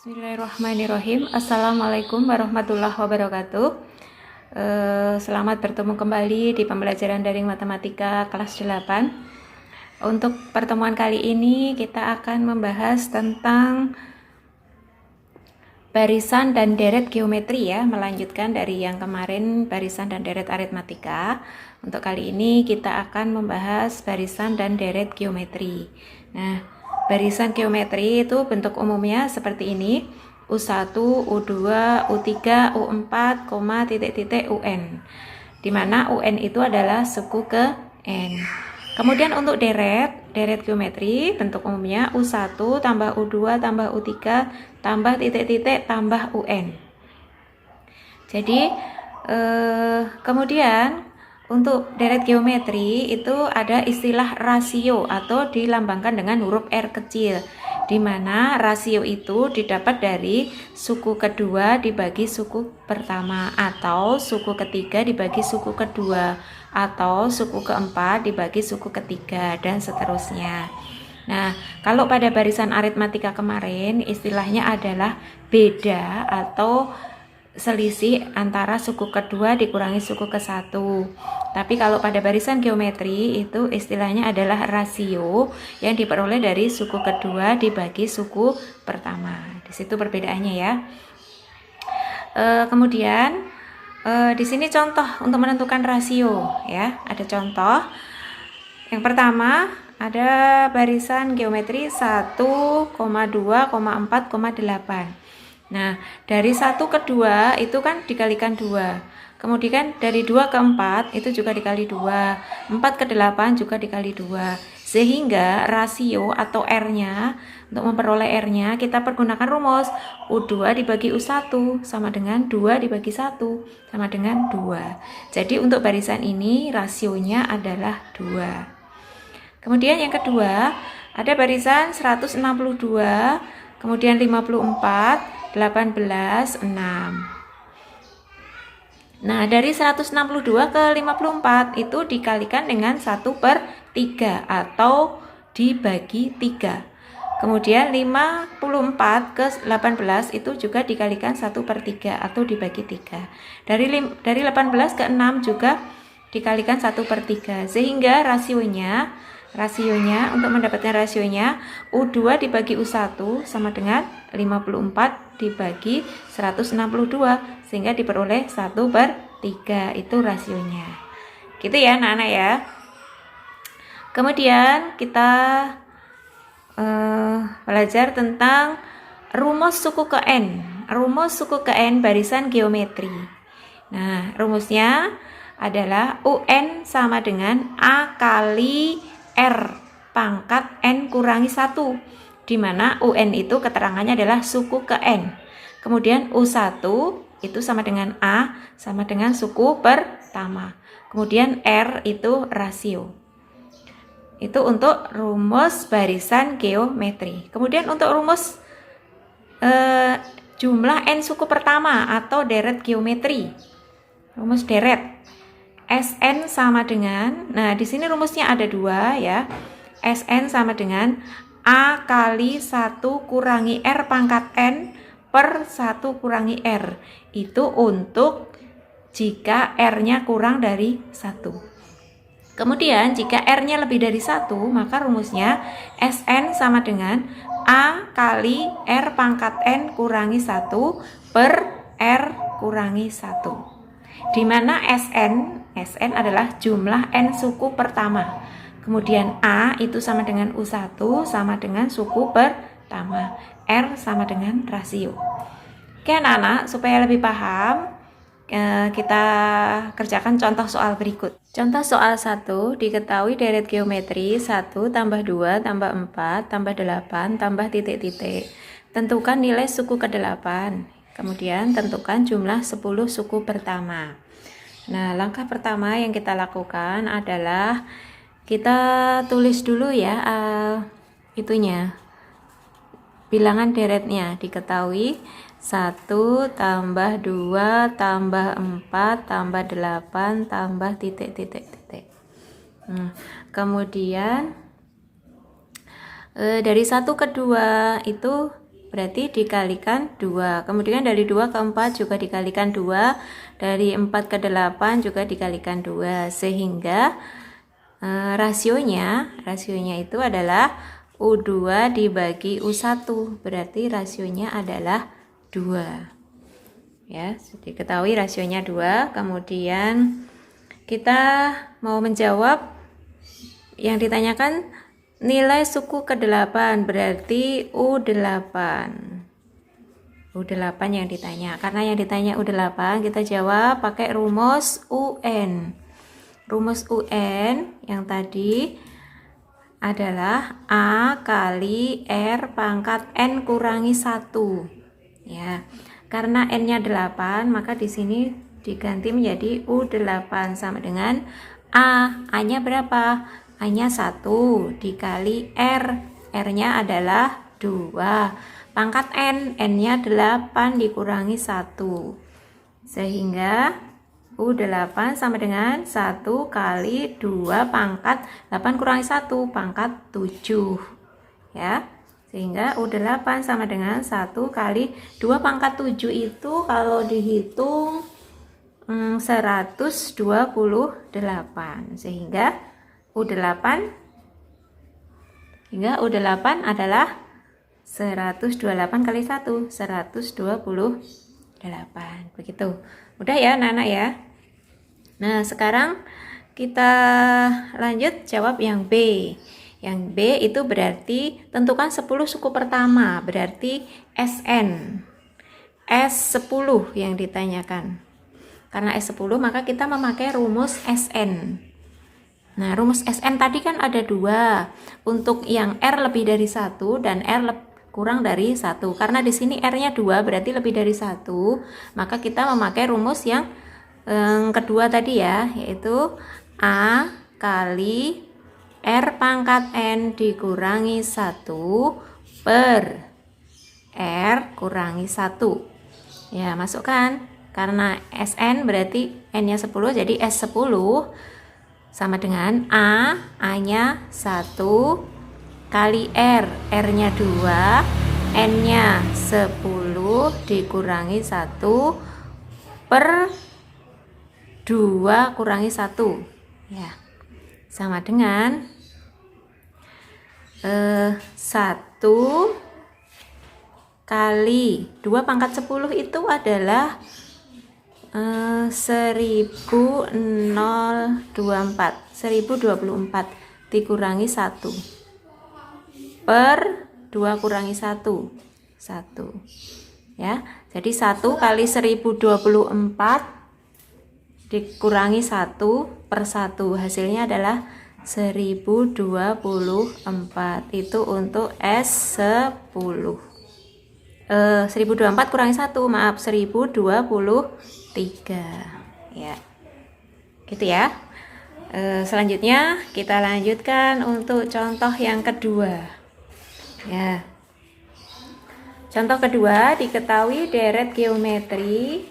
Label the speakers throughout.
Speaker 1: Bismillahirrahmanirrahim. Assalamualaikum warahmatullahi wabarakatuh. Selamat bertemu kembali di pembelajaran daring matematika kelas 8. Untuk pertemuan kali ini kita akan membahas tentang barisan dan deret geometri ya, melanjutkan dari yang kemarin barisan dan deret aritmatika. Untuk kali ini kita akan membahas barisan dan deret geometri. Nah, barisan geometri itu bentuk umumnya seperti ini: U1, U2, U3, U4, titik-titik UN. Di mana UN itu adalah suku ke N. Kemudian untuk deret geometri bentuk umumnya U1 tambah U2 tambah U3 tambah titik-titik tambah UN. Jadi kemudian untuk deret geometri itu ada istilah rasio atau dilambangkan dengan huruf R kecil, di mana rasio itu didapat dari suku kedua dibagi suku pertama, atau suku ketiga dibagi suku kedua, atau suku keempat dibagi suku ketiga, dan seterusnya. Nah, kalau pada barisan aritmatika kemarin istilahnya adalah beda atau selisih antara suku kedua dikurangi suku ke satu. Tapi kalau pada barisan geometri itu istilahnya adalah rasio yang diperoleh dari suku kedua dibagi suku pertama. Di situ perbedaannya ya. Kemudian di sini contoh untuk menentukan rasio ya. Ada contoh. Yang pertama ada barisan geometri 1,2,4,8. Nah, dari 1 ke 2 itu kan dikalikan 2. Kemudian dari 2 ke 4 itu juga dikali 2. 4 ke 8 juga dikali 2. Sehingga rasio atau R-nya, untuk memperoleh R-nya kita pergunakan rumus U2 dibagi U1 sama dengan 2 dibagi 1 sama dengan 2. Jadi untuk barisan ini rasionya adalah 2. Kemudian yang kedua, ada barisan 162, kemudian 54, 18, 6. Nah, dari 162 ke 54 itu dikalikan dengan 1/3 atau dibagi 3. Kemudian 54 ke 18 itu juga dikalikan 1/3 atau dibagi 3. Dari 18 ke 6 juga dikalikan 1/3. Sehingga rasionya untuk mendapatkan rasionya U2 dibagi U1 sama dengan 54 dibagi 162, sehingga diperoleh 1/3. Itu rasionya. Gitu ya anak-anak ya. Kemudian kita belajar tentang rumus suku ke N. Rumus suku ke N barisan geometri. Nah, rumusnya adalah UN sama dengan A kali R pangkat N kurangi 1, di mana UN itu keterangannya adalah suku ke N. Kemudian U1 itu sama dengan A sama dengan suku pertama. Kemudian R itu rasio. Itu untuk rumus barisan geometri. Kemudian untuk rumus jumlah N suku pertama atau deret geometri. Rumus deret. Sn sama dengan, nah di sini rumusnya ada 2 ya. Sn sama dengan A kali 1 kurangi R pangkat N per 1 kurangi R. Itu untuk jika R-nya kurang dari 1. Kemudian jika R-nya lebih dari 1, maka rumusnya Sn sama dengan A kali R pangkat N kurangi 1 per R kurangi 1. Di mana Sn adalah jumlah N suku pertama. Kemudian A itu sama dengan U1 sama dengan suku pertama. R sama dengan rasio. Oke anak-anak, supaya lebih paham, kita kerjakan contoh soal berikut. Contoh soal 1, diketahui deret geometri 1 tambah 2 tambah 4 tambah 8 tambah titik-titik. Tentukan nilai suku ke-8. Kemudian tentukan jumlah 10 suku pertama. Nah, langkah pertama yang kita lakukan adalah kita tulis dulu ya itunya. Bilangan deretnya diketahui 1 tambah 2 tambah 4 tambah 8 tambah titik-titik. Kemudian dari 1 ke 2 itu berarti dikalikan 2. Kemudian dari 2 ke 4 juga dikalikan 2. Dari 4 ke 8 juga dikalikan 2. Sehingga rasionya itu adalah U2 dibagi U1. Berarti rasionya adalah 2. Ya, diketahui rasionya 2. Kemudian kita mau menjawab yang ditanyakan nilai suku ke-8, berarti U8. U8 yang ditanya. Karena yang ditanya U8, kita jawab pakai rumus UN. Rumus UN yang tadi adalah A kali R pangkat N kurangi 1. Ya. Karena N-nya 8, maka di sini diganti menjadi U8 sama dengan A-nya berapa? A-nya 1 dikali R. R-nya adalah 2. Pangkat N-nya 8 dikurangi 1. Sehingga U8 sama dengan 1 kali 2 pangkat 8 kurangi 1 pangkat 7. Ya. Sehingga U8 sama dengan 1 kali 2 pangkat 7 itu kalau dihitung 128. Sehingga U8 adalah 128 kali 1, 128. Begitu. Mudah ya anak-anak ya. Nah, sekarang kita lanjut jawab yang B. Yang B itu berarti tentukan 10 suku pertama, berarti SN. S10 yang ditanyakan. Karena S10 maka kita memakai rumus SN. Nah, rumus SN tadi kan ada 2. Untuk yang R lebih dari 1 dan R kurang dari 1. Karena di sini R-nya 2 berarti lebih dari 1, maka kita memakai rumus yang kedua tadi ya, yaitu A kali R pangkat N dikurangi 1 per R kurangi 1. Ya, masukkan. Karena SN berarti N-nya 10, jadi S10 sama dengan A-nya 1 kali R. R-nya 2, N-nya 10 dikurangi 1 per 2 kurangi 1. Ya, sama dengan 1 kali 2 pangkat 10 itu adalah 1024 dikurangi 1 per 2 kurangi 1 ya. Jadi 1 kali 1024 dikurangi 1 per 1, hasilnya adalah 1024. Itu untuk S10. 1024 kurangi 1, maaf, 1023 ya. Gitu ya. Selanjutnya kita lanjutkan untuk contoh yang kedua. Ya. Contoh kedua, diketahui deret geometri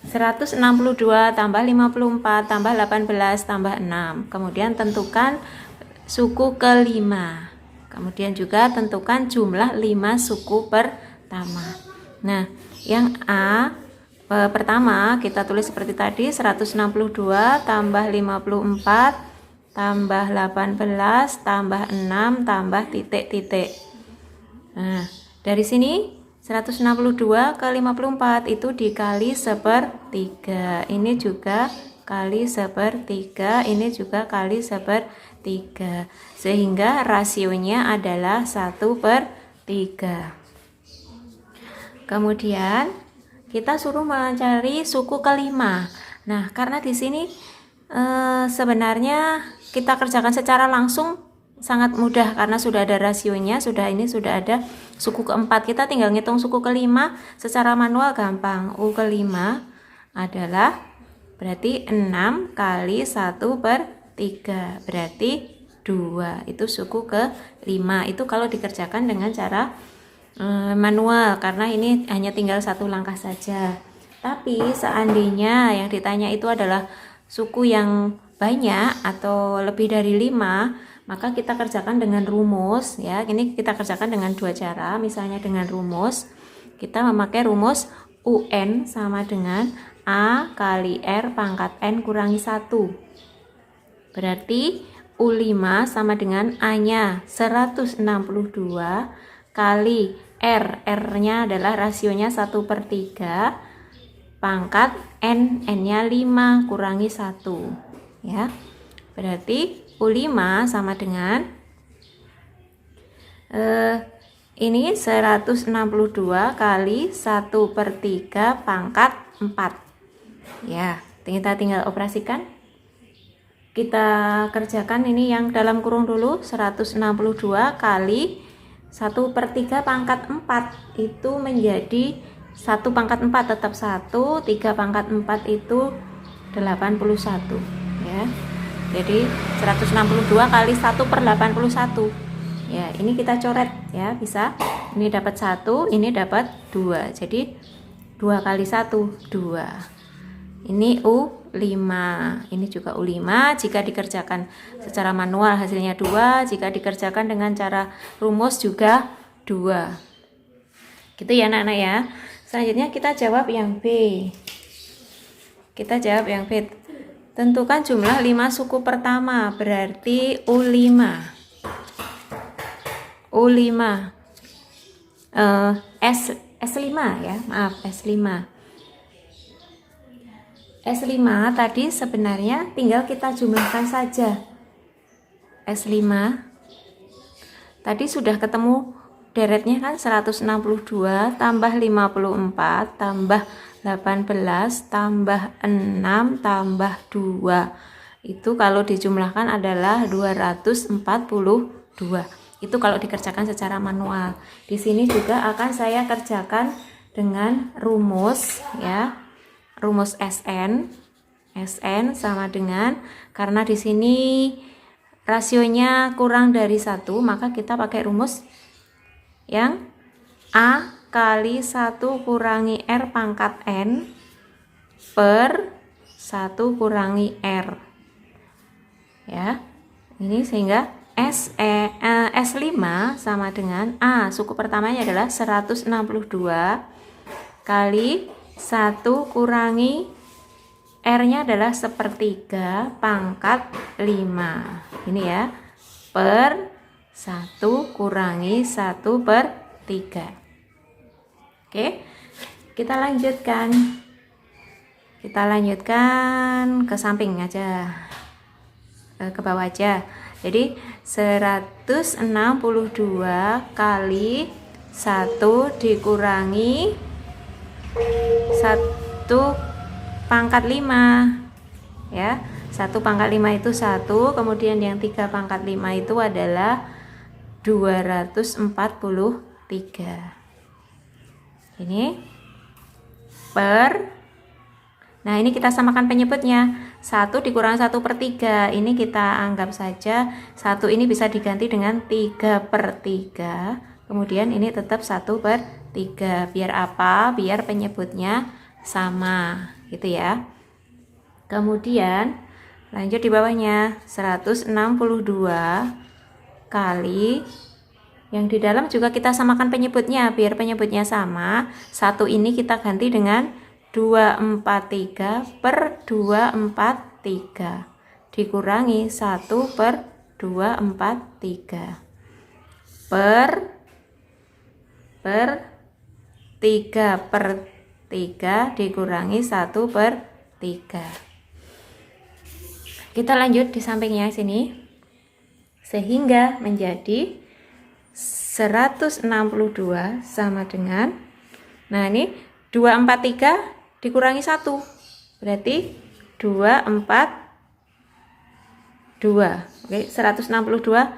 Speaker 1: 162 tambah 54 tambah 18 tambah 6. Kemudian tentukan suku kelima. Kemudian juga tentukan jumlah 5 suku pertama. Nah, yang A pertama kita tulis seperti tadi, 162 tambah 54 tambah 18 tambah 6 tambah titik-titik. Nah, dari sini 162 ke 54 itu dikali sepertiga. Ini juga kali sepertiga, ini juga kali sepertiga. Sehingga rasionya adalah 1/3. Kemudian kita suruh mencari suku kelima. Nah, karena di sini sebenarnya kita kerjakan secara langsung sangat mudah karena sudah ada rasionya, sudah ada suku keempat. Kita tinggal ngitung suku kelima secara manual gampang. U kelima adalah berarti 6 kali 1/3 berarti 2. Itu suku kelima. Itu kalau dikerjakan dengan cara manual karena ini hanya tinggal satu langkah saja. Tapi seandainya yang ditanya itu adalah suku yang banyak atau lebih dari 5, maka kita kerjakan dengan rumus ya. Ini kita kerjakan dengan dua cara. Misalnya dengan rumus, kita memakai rumus UN sama dengan A kali R pangkat N kurangi 1. Berarti U5 sama dengan A-nya 162 kali R-nya adalah rasionya 1/3 pangkat N-nya 5 kurangi 1 ya. Berarti U5 sama dengan ini 162 kali 1/3 pangkat 4 ya. Kita tinggal operasikan, kita kerjakan ini yang dalam kurung dulu. 162 kali 1/3 pangkat 4 itu menjadi 1 pangkat 4 tetap 1, 3 pangkat 4 itu 81 ya. Jadi 162 kali 1/81 ya. Ini kita coret ya, bisa. Ini dapat 1, ini dapat 2. Jadi 2 kali 1 2. Ini U5, ini juga U5. Jika dikerjakan secara manual hasilnya 2, jika dikerjakan dengan cara rumus juga 2. Gitu ya anak-anak ya. Selanjutnya kita jawab yang B. Kita jawab yang B. Tentukan jumlah 5 suku pertama, berarti U5. U5 S5 ya, maaf S5. S5 tadi sebenarnya tinggal kita jumlahkan saja. S5 tadi sudah ketemu deretnya kan, 162 tambah 54 tambah 18 tambah 6 tambah 2. Itu kalau dijumlahkan adalah 242. Itu kalau dikerjakan secara manual. Di sini juga akan saya kerjakan dengan rumus ya. Rumus SN sama dengan, karena di sini rasionya kurang dari 1, maka kita pakai rumus yang A kali 1 kurangi R pangkat N per 1 kurangi R ya. Ini sehingga S5 sama dengan A, suku pertamanya adalah 162 kali 1 kurangi R-nya adalah 1/3 pangkat 5. Ini ya, per 1 kurangi 1/3. Oke, kita lanjutkan. Kita lanjutkan ke samping aja, ke bawah aja. Jadi 162 kali 1 dikurangi 1 pangkat 5 ya. 1 pangkat 5 itu 1, kemudian yang 3 pangkat 5 itu adalah 243. Ini per, nah ini kita samakan penyebutnya. 1 dikurang 1/3, ini kita anggap saja 1 ini bisa diganti dengan 3/3. Kemudian ini tetap 1/3. Biar apa? Biar penyebutnya sama gitu ya. Kemudian lanjut di bawahnya, 162 kali, yang di dalam juga kita samakan penyebutnya biar penyebutnya sama. 1 ini kita ganti dengan 243 per 243 dikurangi 1/243 per 3/3 dikurangi 1/3. Kita lanjut di sampingnya sini, sehingga menjadi 162 sama dengan, nah ini 243 dikurangi 1 berarti 242. Oke, 162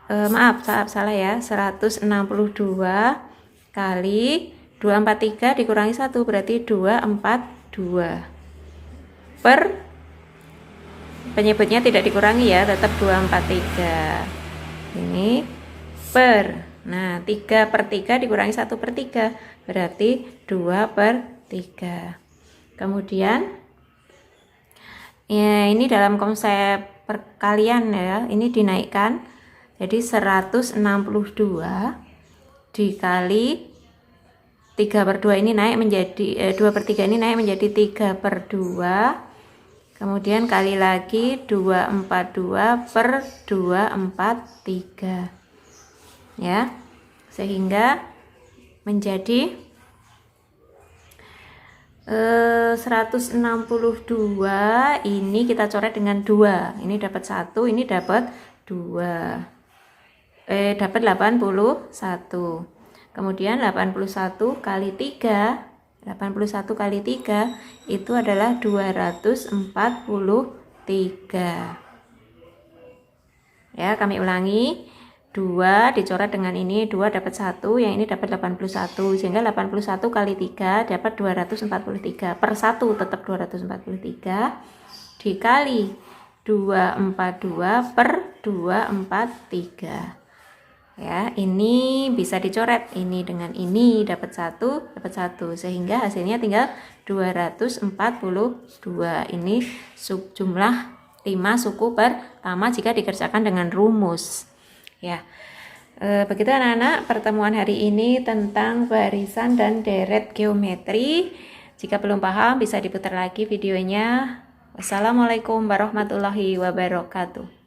Speaker 1: maaf salah ya, 162 kali 243 dikurangi 1 berarti 242 per, penyebutnya tidak dikurangi ya, tetap 243. Ini per, nah 3/3 dikurangi 1/3 berarti 2/3. Kemudian ya, ini dalam konsep perkalian ya, ini dinaikkan. Jadi 162 dikali 3/2 ini naik menjadi 2/3 ini naik menjadi 3/2, kemudian kali lagi 242/243 ya, sehingga menjadi 162 ini kita coret dengan 2, ini dapat 1, ini dapat 2, dapat 81. Kemudian 81 kali 3, 81 kali 3 itu adalah 243. Ya, kami ulangi. 2 dicoret dengan ini, 2 dapat 1, yang ini dapat 81, sehingga 81 kali 3 dapat 243, per 1 tetap 243, dikali 242 per 243. Ya, ini bisa dicoret, ini dengan ini dapat 1, sehingga hasilnya tinggal 242. Ini jumlah 5 suku pertama jika dikerjakan dengan rumus. Ya, begitu anak-anak pertemuan hari ini tentang barisan dan deret geometri. Jika belum paham bisa diputar lagi videonya. Wassalamualaikum warahmatullahi wabarakatuh.